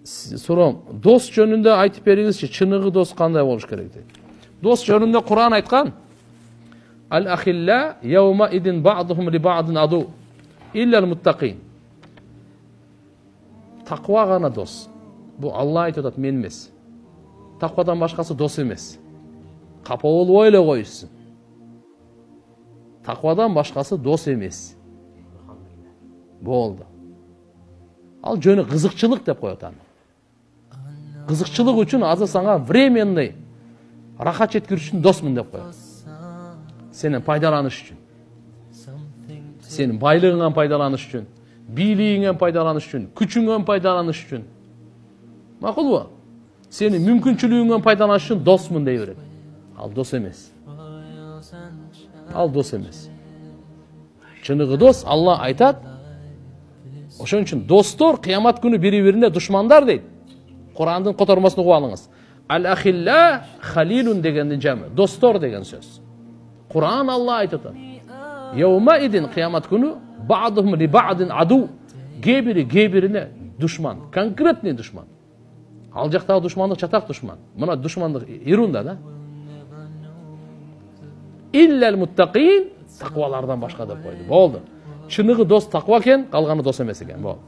Сурам, дос жөнүндө айтып бериңизчи, чыныгы дос кандай болуш керек дейт. Дос жөнүндө Кур'ан айткан: Al-akhilla yawma idin ba'duhum li ba'din adu illa al-muttaqin. Takva gana дос. Бу Алла айтып атат, мен эмес. Таквадан башкасы дос эмес. Капа болуп эле койсун. Таквадан башкасы дос эмес. Болду. Ал жөнү кызыкчылык деп коет аны. Кызыкчылык үчүн азыр сага временный рахат жеткириш үчүн досмун деп коет. Сенен пайдаланыш үчүн. Сенин байлыгыңан пайдаланыш үчүн, бийлигиңен пайдаланыш үчүн, күчүңөн пайдаланыш үчүн. Макулбу? Сенин мүмкүнчүлүгүңөн пайдаланыш үчүн досмун дей берет. Ал дос эмес. Ал дос эмес. Чыныгы дос Алла айтат. Ошон үчүн достор кыямат күнү бири-бирине душмандар дейт. Кур'андын котормосун угуп алыңыз. Al-akhilla khalilun дегендин жамы, достор деген сөз. Kur'an Allah aytат. Yawma idin kıyamet günü ba'duhum li ba'din adu. Gebirine düşman, konkretni düşman. Al жактагы düşmanlık çatak düşman. Mına düşmanlık irunda da. İllel muttaqin, takvalardan başka da koydu. Oldu. Çınıgı dost takva ken, kalganı dost emesi ken. Oldu.